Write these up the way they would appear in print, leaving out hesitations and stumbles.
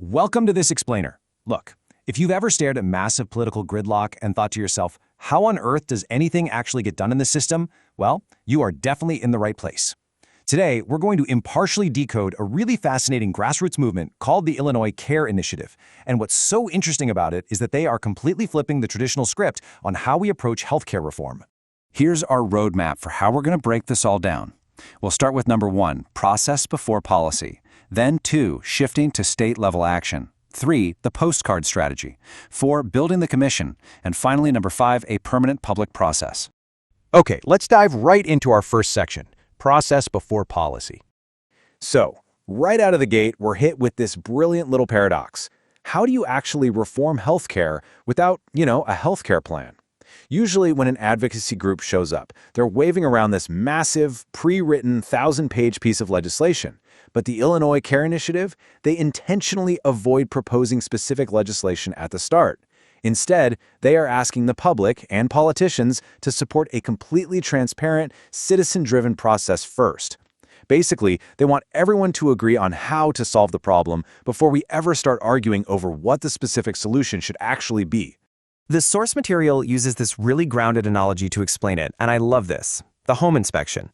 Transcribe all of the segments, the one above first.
Welcome to this explainer. Look, if you've ever stared at massive political gridlock and thought to yourself, how on earth does anything actually get done in this system? Well, you are definitely in the right place. Today, we're going to impartially decode a really fascinating grassroots movement called the Illinois CARE Initiative. And what's so interesting about it is that they are completely flipping the traditional script on how we approach healthcare reform. Here's our roadmap for how we're going to break this all down. We'll start with number 1, process before policy. Then 2, shifting to state-level action. 3, the postcard strategy. 4, building the commission. And finally, number 5, a permanent public process. Okay, let's dive right into our first section, process before policy. So, right out of the gate, we're hit with this brilliant little paradox. How do you actually reform healthcare without, a healthcare plan? Usually when an advocacy group shows up, they're waving around this massive, pre-written 1,000-page piece of legislation. But the Illinois CARE Initiative, they intentionally avoid proposing specific legislation at the start. Instead, they are asking the public and politicians to support a completely transparent, citizen-driven process first. Basically, they want everyone to agree on how to solve the problem before we ever start arguing over what the specific solution should actually be. The source material uses this really grounded analogy to explain it, and I love this. The home inspection.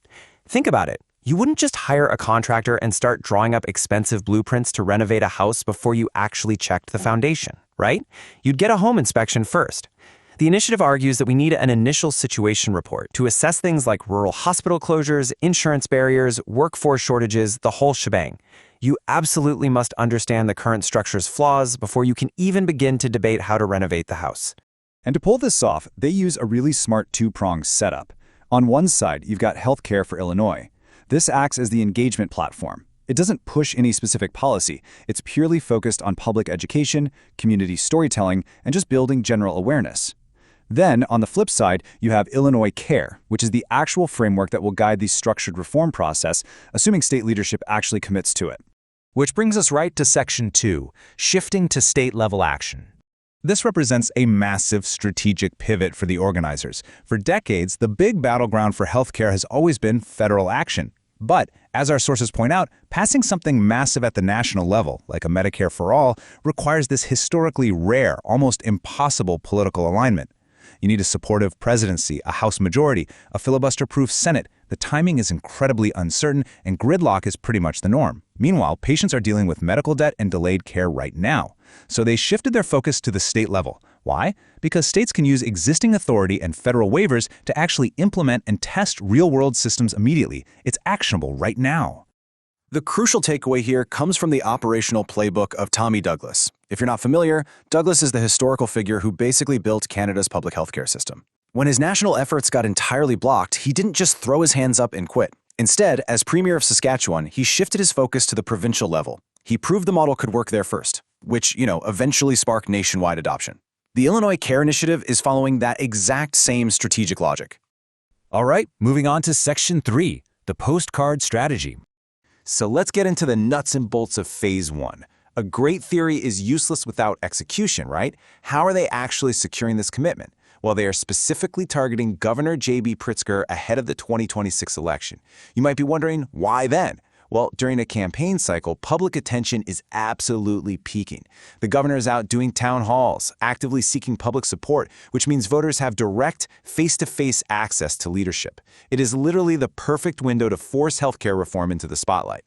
Think about it. You wouldn't just hire a contractor and start drawing up expensive blueprints to renovate a house before you actually checked the foundation, right? You'd get a home inspection first. The initiative argues that we need an initial situation report to assess things like rural hospital closures, insurance barriers, workforce shortages, the whole shebang. You absolutely must understand the current structure's flaws before you can even begin to debate how to renovate the house. And to pull this off, they use a really smart two-pronged setup. On one side, you've got Healthcare for Illinois. This acts as the engagement platform. It doesn't push any specific policy. It's purely focused on public education, community storytelling, and just building general awareness. Then, on the flip side, you have Illinois CARE, which is the actual framework that will guide the structured reform process, assuming state leadership actually commits to it. Which brings us right to Section 2, shifting to state-level action. This represents a massive strategic pivot for the organizers. For decades, the big battleground for healthcare has always been federal action. But, as our sources point out, passing something massive at the national level, like a Medicare for All, requires this historically rare, almost impossible political alignment. You need a supportive presidency, a House majority, a filibuster-proof Senate. The timing is incredibly uncertain, and gridlock is pretty much the norm. Meanwhile, patients are dealing with medical debt and delayed care right now. So they shifted their focus to the state level. Why? Because states can use existing authority and federal waivers to actually implement and test real-world systems immediately. It's actionable right now. The crucial takeaway here comes from the operational playbook of Tommy Douglas. If you're not familiar, Douglas is the historical figure who basically built Canada's public healthcare system. When his national efforts got entirely blocked, he didn't just throw his hands up and quit. Instead, as Premier of Saskatchewan, he shifted his focus to the provincial level. He proved the model could work there first, which, eventually sparked nationwide adoption. The Illinois CARE Initiative is following that exact same strategic logic. All right, moving on to Section 3, the postcard strategy. So let's get into the nuts and bolts of Phase 1. A great theory is useless without execution, right? How are they actually securing this commitment? Well, they are specifically targeting Governor JB Pritzker ahead of the 2026 election. You might be wondering, why then? Well, during a campaign cycle, public attention is absolutely peaking. The governor is out doing town halls, actively seeking public support, which means voters have direct, face-to-face access to leadership. It is literally the perfect window to force healthcare reform into the spotlight.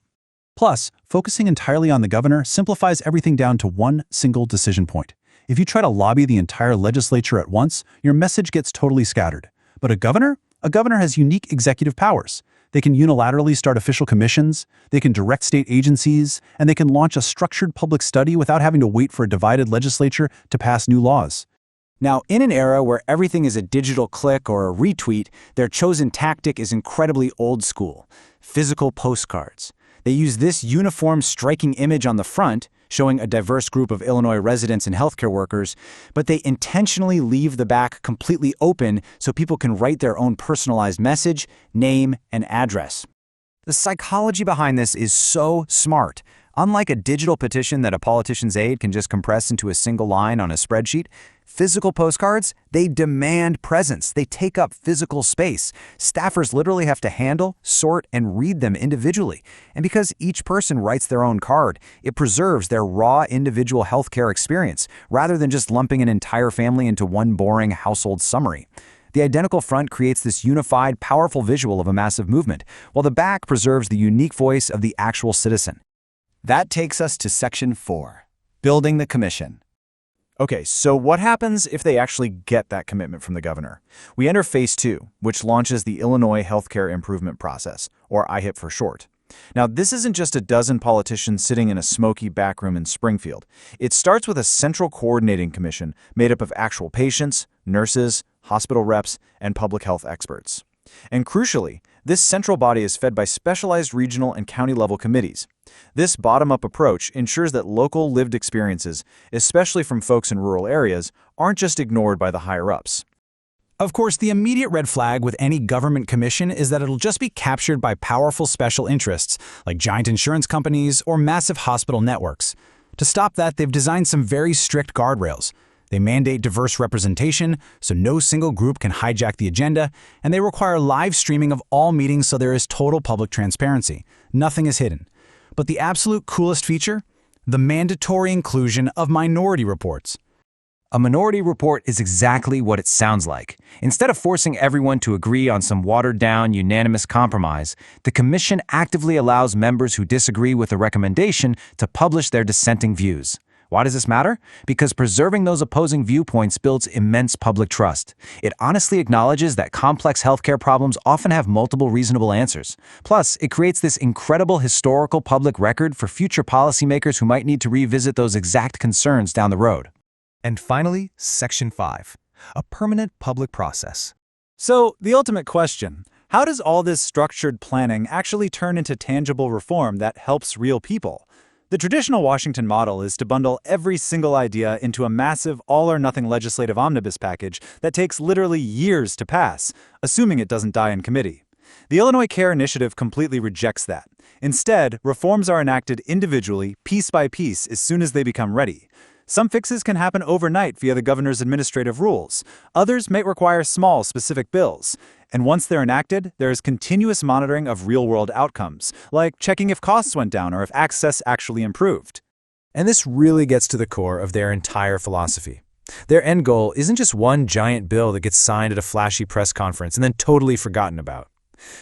Plus, focusing entirely on the governor simplifies everything down to one single decision point. If you try to lobby the entire legislature at once, your message gets totally scattered. But a governor has unique executive powers. They can unilaterally start official commissions, they can direct state agencies, and they can launch a structured public study without having to wait for a divided legislature to pass new laws. Now, in an era where everything is a digital click or a retweet, their chosen tactic is incredibly old school: physical postcards. They use this uniform, striking image on the front, showing a diverse group of Illinois residents and healthcare workers, but they intentionally leave the back completely open so people can write their own personalized message, name, and address. The psychology behind this is so smart. Unlike a digital petition that a politician's aide can just compress into a single line on a spreadsheet, physical postcards, they demand presence. They take up physical space. Staffers literally have to handle, sort, and read them individually. And because each person writes their own card, it preserves their raw individual healthcare experience, rather than just lumping an entire family into one boring household summary. The identical front creates this unified, powerful visual of a massive movement, while the back preserves the unique voice of the actual citizen. That takes us to Section 4, Building the Commission. Okay, so what happens if they actually get that commitment from the governor? We enter Phase 2, which launches the Illinois Healthcare Improvement Process, or IHIP for short. Now, this isn't just a dozen politicians sitting in a smoky back room in Springfield. It starts with a central coordinating commission made up of actual patients, nurses, hospital reps, and public health experts. And crucially, this central body is fed by specialized regional and county-level committees. This bottom-up approach ensures that local lived experiences, especially from folks in rural areas, aren't just ignored by the higher-ups. Of course, the immediate red flag with any government commission is that it'll just be captured by powerful special interests, like giant insurance companies or massive hospital networks. To stop that, they've designed some very strict guardrails. They mandate diverse representation, so no single group can hijack the agenda, and they require live streaming of all meetings so there is total public transparency. Nothing is hidden. But the absolute coolest feature? The mandatory inclusion of minority reports. A minority report is exactly what it sounds like. Instead of forcing everyone to agree on some watered-down, unanimous compromise, the Commission actively allows members who disagree with a recommendation to publish their dissenting views. Why does this matter? Because preserving those opposing viewpoints builds immense public trust. It honestly acknowledges that complex healthcare problems often have multiple reasonable answers. Plus, it creates this incredible historical public record for future policymakers who might need to revisit those exact concerns down the road. And finally, Section 5, a permanent public process. So, the ultimate question, how does all this structured planning actually turn into tangible reform that helps real people? The traditional Washington model is to bundle every single idea into a massive all-or-nothing legislative omnibus package that takes literally years to pass, assuming it doesn't die in committee. The Illinois Care Initiative completely rejects that. Instead, reforms are enacted individually, piece by piece, as soon as they become ready. Some fixes can happen overnight via the governor's administrative rules. Others may require small, specific bills. And once they're enacted, there is continuous monitoring of real-world outcomes, like checking if costs went down or if access actually improved. And this really gets to the core of their entire philosophy. Their end goal isn't just one giant bill that gets signed at a flashy press conference and then totally forgotten about.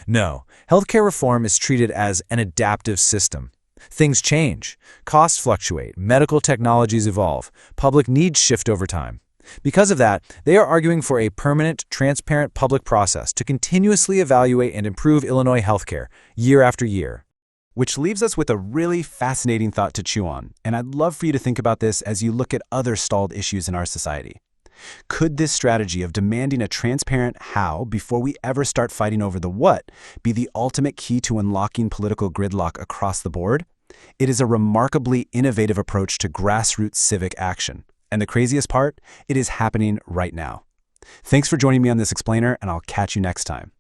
No, healthcare reform is treated as an adaptive system. Things change, costs fluctuate, medical technologies evolve, public needs shift over time. Because of that, they are arguing for a permanent, transparent public process to continuously evaluate and improve Illinois healthcare year after year. Which leaves us with a really fascinating thought to chew on, and I'd love for you to think about this as you look at other stalled issues in our society. Could this strategy of demanding a transparent how before we ever start fighting over the what be the ultimate key to unlocking political gridlock across the board? It is a remarkably innovative approach to grassroots civic action. And the craziest part, it is happening right now. Thanks for joining me on this explainer, and I'll catch you next time.